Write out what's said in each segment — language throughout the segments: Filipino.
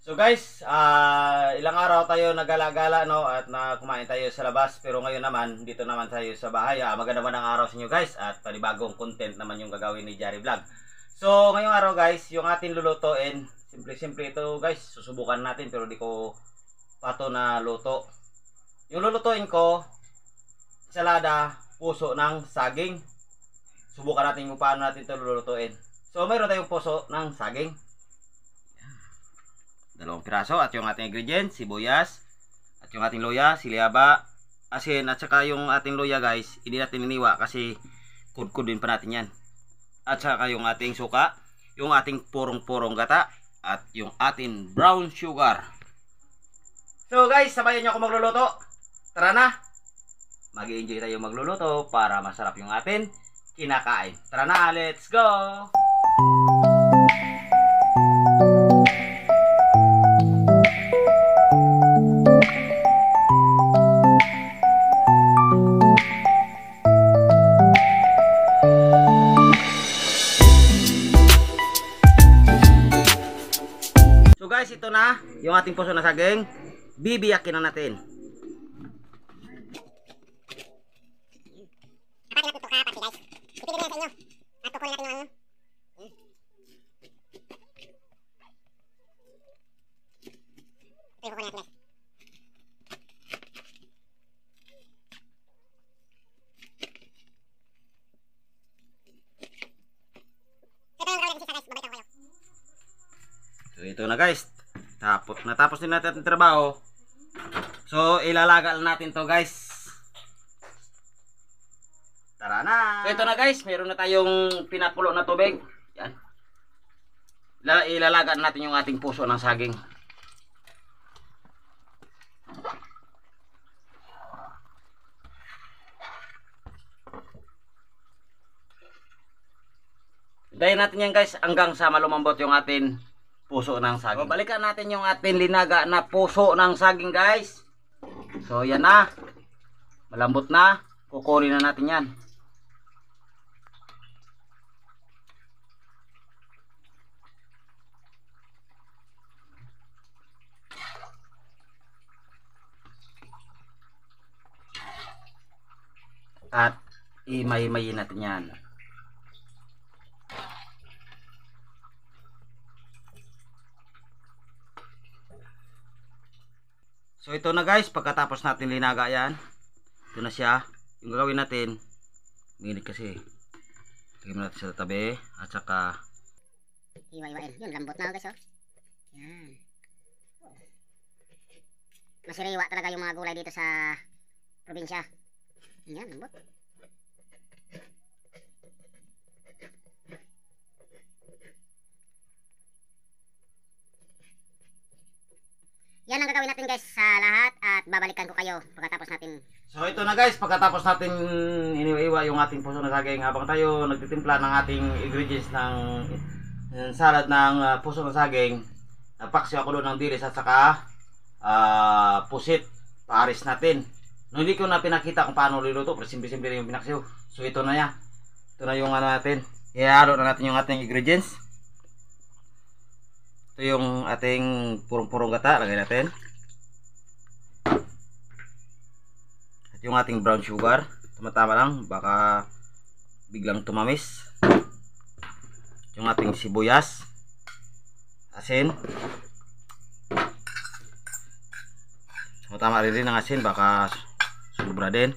So guys, ilang araw tayo nagala-gala, no, at kumain tayo sa labas, pero ngayon naman dito naman tayo sa bahay. Maganda naman ang araw sa inyo guys, at panibagong content naman yung gagawin ni Jerry Vlog. So ngayong araw guys, yung ating lulutuin, simple-simple ito guys, susubukan natin pero di ko pa to na luto. Yung lulutuin ko, salada, puso ng saging. Subukan natin kung paano natin ito lulutuin. So mayroon tayong puso ng saging, 2 piraso, at yung ating ingredients, sibuyas, at yung ating luya, siliyaba, asin, at saka yung ating luya guys, hindi natin iniwa kasi kudkudin pa natin yan. At saka yung ating suka, yung ating purong-purong gata, at yung ating brown sugar. So guys, sabayan nyo ako magluluto. Tara na, mag-i-enjoy tayo magluluto para masarap yung atin kinakain. Tara na, let's go! Guys, ito na yung ating puso na saging. Bibiyakin na natin. So ito na guys, natapos din natin ang trabaho. So ilalaga natin to guys. Tara na. So ito na guys, meron na tayong pinapulo na tubig. Yan. Ilalaga natin yung ating puso ng saging. Hintayin natin yan guys hanggang sa malumambot yung ating puso ng saging. So, balikan natin yung ating linaga na puso ng saging guys. So yan na, malambot na. Kukunin na natin yan. At imay-imayin natin yan. So ito na guys, pagkatapos natin linaga yan, ito na siya. Yung gagawin natin, minit kasi, lagyan natin sa tabi, at saka iwa-iwain. Yun, lambot na guys, oh. Yan. Masiriwa talaga yung mga gulay dito sa probinsya. Yan, lambot. Yan ang gagawin natin guys sa lahat, at babalikan ko kayo pagkatapos natin. So ito na guys, pagkatapos natin iniwa yung ating puso ng saging, habang tayo nagtitimpla ng ating ingredients ng salad ng puso ng saging, napaksi ako doon ng dilis at saka pusit, pares natin. No, hindi ko na pinakita kung paano liluto, pero simple-simple yung pinaksiw. So ito na yan. Ito na yung natin. Ihalo na natin yung ating ingredients. Ito yung ating purong-purong gata, lagay natin. At yung ating brown sugar, tama-tama lang, baka biglang tumamis. Yung ating sibuyas, asin. Tama-tama rin ang asin, baka sobra din.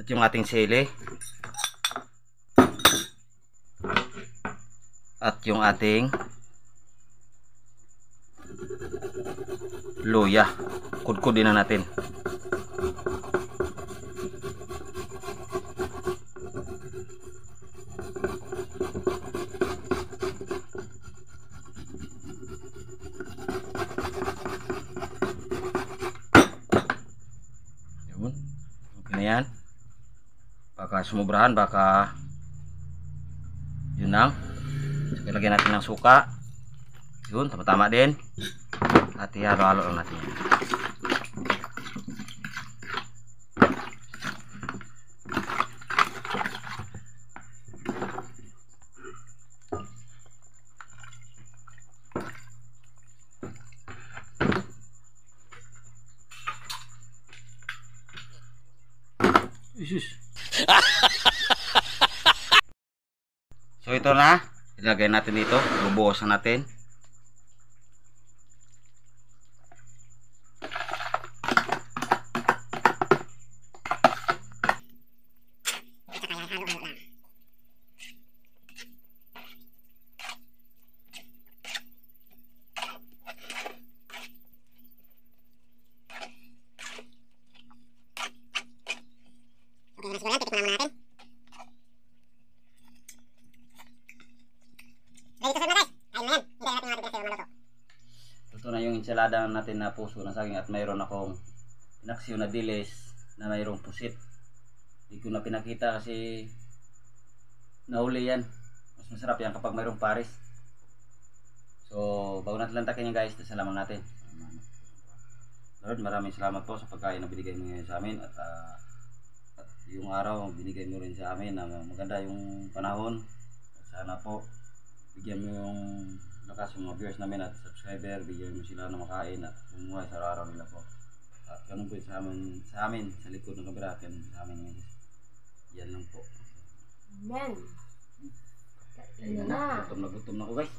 At yung ating sili. At yung ating luya, kudkudin na natin. yan. Baka sumubrahan, baka yun lang. So, ilagyan natin ng suka. Yun, tama-tama din. At ihalo-halo lang natin yan. Isus. So ito na, ilagay natin dito, bubuhusan natin. Okay, siguro yan, titikman naman natin. Ready to serve na guys. Ayun na yan. Hintay natin yung ating kasi maluto. Ito na yung ensalada natin na puso ng saging at mayroon akong pinaksiw na dilis na mayroong pusit. Hindi ko na pinakita kasi nahuli yan. Mas masarap yan kapag mayroong pares. So bago natin lantakin yan guys, salamat natin. Lord, maraming salamat po sa pagkain na binigay mo ngayon sa amin at yung araw binigay mo rin sa amin na maganda yung panahon. Sana po bigyan mo yung lakas yung mga viewers namin at subscriber, bigyan mo sila na makain at bumuhay sa araw nila po. At ganun po sa amin sa likod ng kamera, ganun sa amin ngayon. Yan lang po. Amen. Ayun na, gutom na ko guys.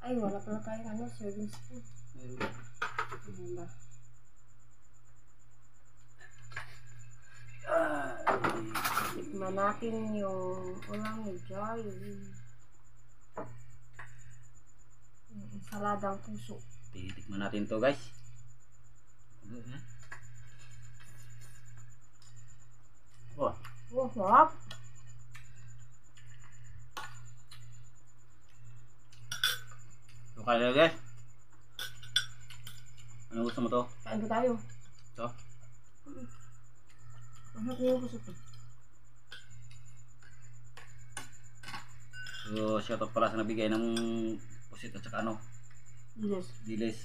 Ay, wala pala tayong ano, serving spoon. Ano ba? Tikman natin yung ulang ni Joy. Saladang puso. Titikman natin to guys. Oh, Oh, sarap. okay na guys. Ano gusto mo to? Kain ba tayo? Ito? Masarap na yung puso ko. So, shoutout pala sa nabigay ng pusit at saka ano, Yes. dilis.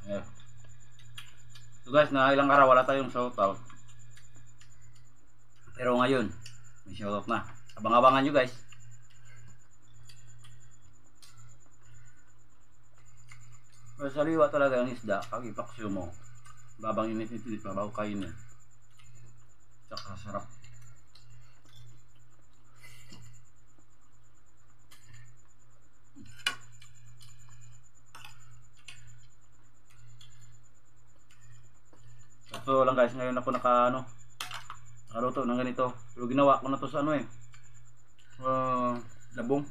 Yeah. So guys, na ilang araw wala tayong shoutout. Pero ngayon, may shoutout na. Abang-abangan nyo guys. Saliwa talaga ang isda, pag ipaksyo mo. Babang init-init pa bago kainin. Tsaka sarap. So lang guys, ngayon ako nakaluto ng ganito. Pero ginawa ko na to sa ano labong.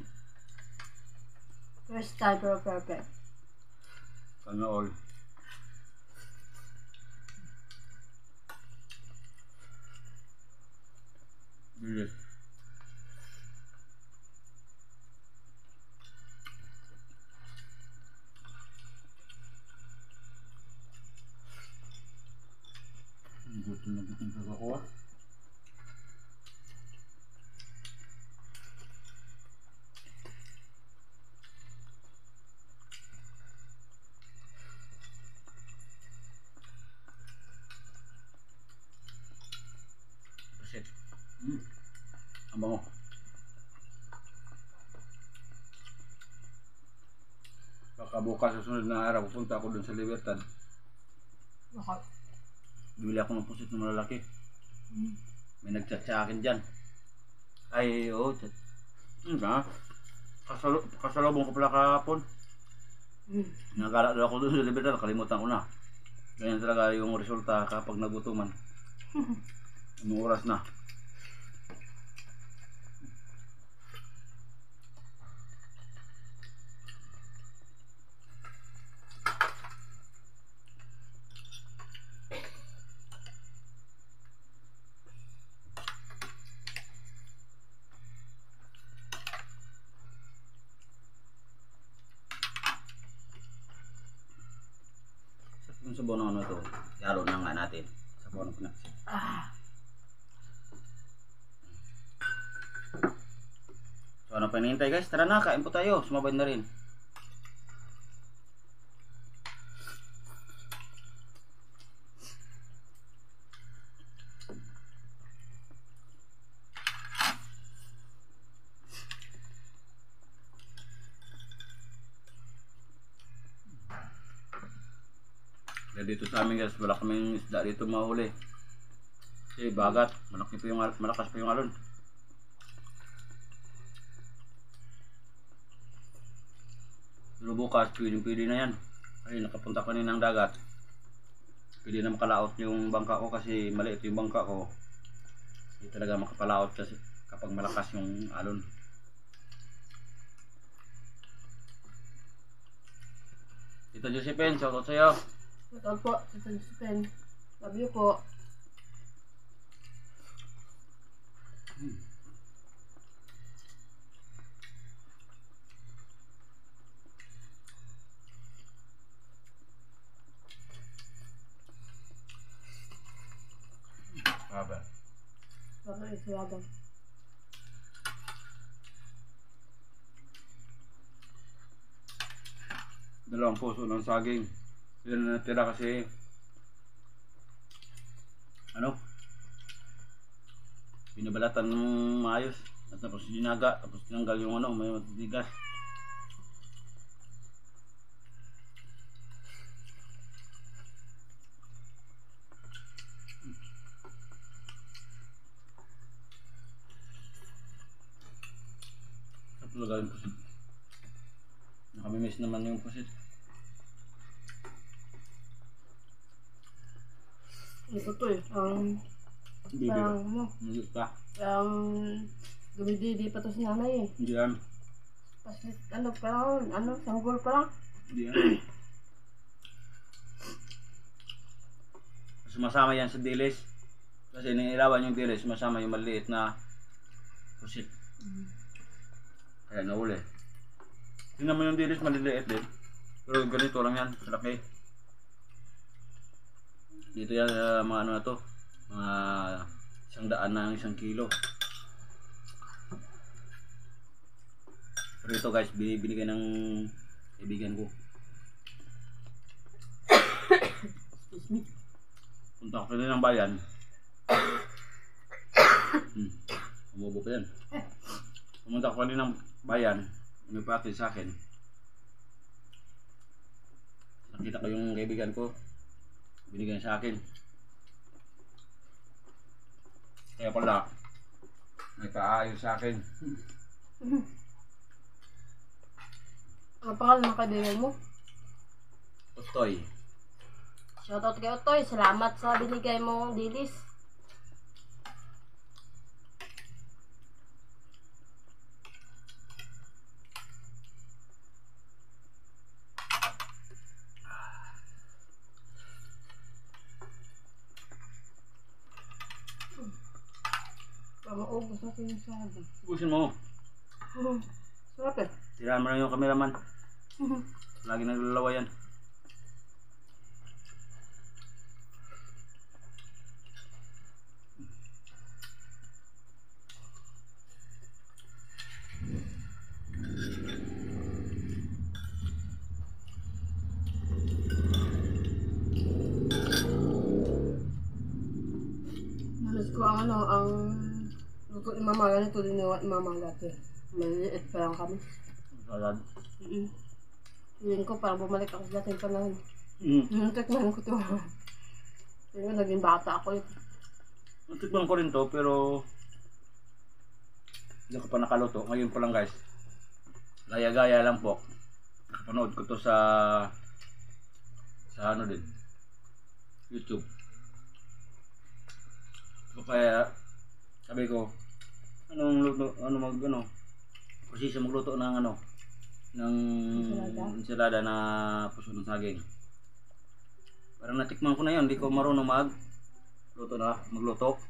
First time pero perfect. Sana all. Bilis. Gutom na ako ah. Pusit. Ang bango. Baka bukas sa sunod na araw pupunta ako dun sa Libertad. Bakit? Bili ako ng pusit ng malalaki. May nag-chat sa akin dyan. Ay, oo, chat. Ba? Kasalubong ko pala kahapon. Nakala daw ako doon sa Libertad, nakalimutan ko na. Ganyan talaga yung resulta kapag nagutuman. Anong oras na? sabaw na ano ito. Yaro na nga natin. Sabaw na pinaksit. So ano pa hinihintay guys? Tara na, kain po tayo. Sumabay na rin. Dito sa amin guys, wala kaming isda dito mahuli. Kasi bagat, malakas pa yung alon. Pero bukas, pwede na yan. Ay, nakapunta ko ng dagat. Pwede na makalaot yung bangka ko kasi maliit yung bangka ko. Hindi talaga makapalaot kasi kapag malakas yung alon. Tito Josephine, shoutout sa'yo. Ito po, Tito Josephine. Love you po. Aba. Bakit isiwagan? Dalawang puso ng saging. Yun na natira kasi ano? Binabalatan ng maayos. At tapos dinaga, tapos tinanggal yung ano, may matitigas. Tapos talaga yung pusit. Nakamimiss naman yung pusit. Ito to eh. Bibi Parang ba? ano, Hindi pa. parang dumididi pa to si nanay eh. Hindi yan. Paslit, ano, parang, ano, sanggol pa lang. Hindi yan. Sumasama yan sa dilis. Kasi ninilawan yung dilis, sumasama yung maliit na pusit. Kaya nauli. Tingnan mo yung dilis, maliliit din. Pero ganito lang yan, kalaki. Dito yan mga ano na to, mga 100 na 1 kilo. Pero ito guys, binigay ng kaibigan ko. Excuse me. Punta ko rin ng bayan. Umubo pa yan. Pumunta ko rin ng bayan, may pati sa akin. Nakita ko yung kaibigan ko, binigyan sa akin. Kaya pala, may kaayos sa akin. Ano pangalan ng kaibigan mo? Utoy. Shoutout kay Otoy. Salamat sa binigay mong dilis. Maubos natin yung sabi. Ubusin mo. Sarap eh. Tirahan mo lang yung cameraman. Lagi naglalawa yan. Malas ko ang ano, ang luto ni Mama. Ganito din yung Mama dati. Maliliit pa lang kami. Salad. Feeling ko parang bumalik ako sa dating panahon. Tikman ko to. Pero naging bata ako ito. Natikman ko rin to pero hindi ko pa nakaluto. Ngayon pa lang guys. Gaya-gaya lang po. Nakapanood ko to sa ano din. YouTube. So kaya sabi ko anong luto, kasi magluto ng ng ensalada na puso ng saging. Parang natikman ko na yun, hindi ko marunong magluto.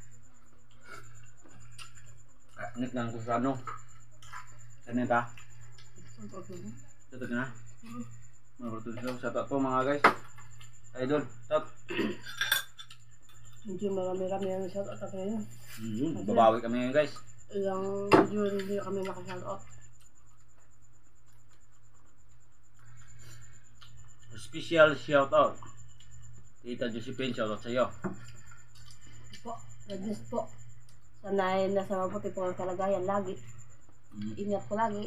Nagnan ko sa kanita. Ito na. Magluto siya sa tato mga guys. Idol. Top. Medyo marami-rami ang shoutout ako ngayon. Babawi kami ngayon guys. Ilang video hindi kami nakashoutout. Special shoutout. Tita Josephine, shoutout sa iyo. Po, God po. Sanay nasa mabuti po ang kalagayan lagi. Ingat po lagi.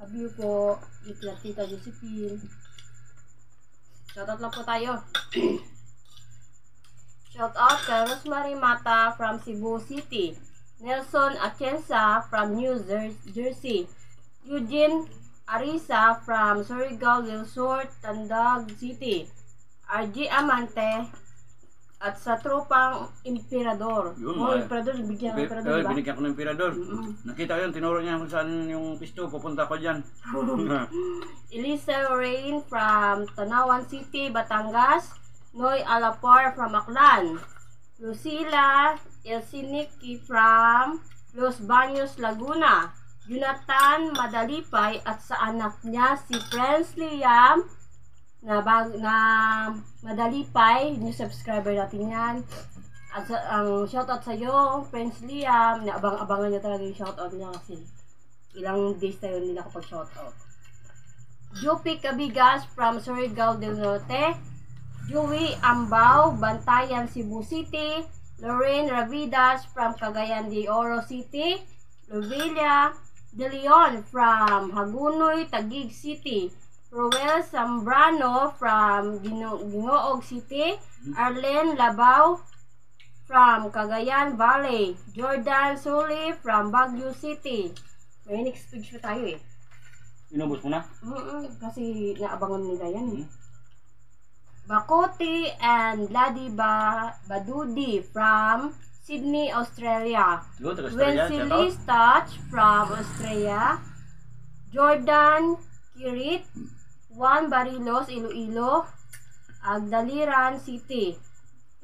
Love you po. Iklat Tita Josephine. Shoutout lang po tayo. Shoutout kay Rosemary Mata from Cebu City. Nelson Atienza from New Jersey. Eugene Arisa from Surigao del Sur, Tandag City. RG Amante at sa tropang Emperador. Yun, Emperador, bigyan ng Emperador, diba? Binigyan ko ng Emperador. Nakita ko yun, tinuro niya kung saan yung pisto, pupunta ko dyan. Elisa Rain from Tanawan City, Batangas. Noy Alapar from Aklan. Lucila Elsiniki from Los Baños, Laguna. Jonathan Madalipay at sa anak niya si Prince Liam na Madalipay, new subscriber natin yan. At ang shoutout sa iyo, Prince Liam, na abang-abangan niya talaga yung shoutout niya kasi ilang days tayo hindi nakapag-shoutout. Jupi Cabigas from Surigao del Norte. Joey Ambao, Bantayan, Cebu City. Lorraine Ravidas from Cagayan de Oro City. Lovelia De Leon from Hagunoy, Taguig City. Roel Zambrano from Gingoog City. Arlen Labao from Cagayan Valley. Jordan Suli from Baguio City. May next page pa tayo eh. Inubos mo na? Kasi naabangan nila yan eh. Bakoti and Ladi Badudi from Sydney, Australia. Wenceslas Touch from Australia. Jordan Kirit, Juan Barilos, Iloilo, Agdaliran City.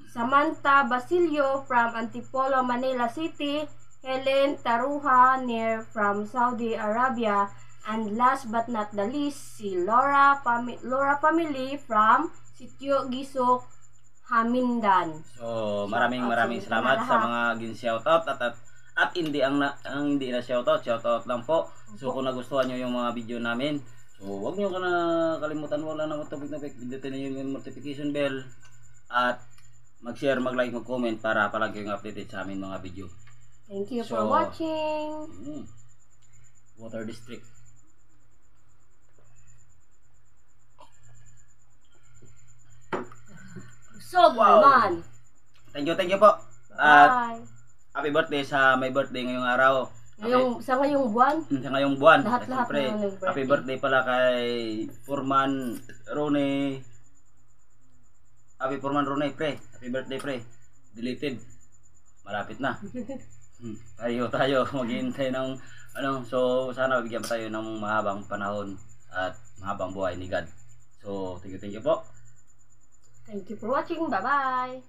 Samantha Basilio from Antipolo, Manila City. Helen Taruha near from Saudi Arabia. And last but not the least, si Laura family from Sitio Gisok, Hamindan. So, maraming salamat sa mga gin-shoutout at hindi hindi na shoutout lang po. So, kung nagustuhan niyo yung mga video namin, so wag niyo kalimutan wala na mag-topic, pindutin niyo yung notification bell at mag-share, mag-like, mag-comment para palagi kayong updated sa amin mga video. Thank you for watching. Water District. So, naman. Thank you po. At Bye. happy birthday sa may birthday ngayong araw. Sa ngayong buwan. Sa ngayong buwan. Lahat-lahat Siyempre, na nag-birthday. happy birthday pala kay Furman Rone. Happy Furman Rone, pre. Happy birthday, pre. Deleted. Malapit na. Tayo maghihintay ng so sana bigyan pa tayo ng mahabang panahon at mahabang buhay ni God. So, thank you po. Thank you for watching. Bye-bye.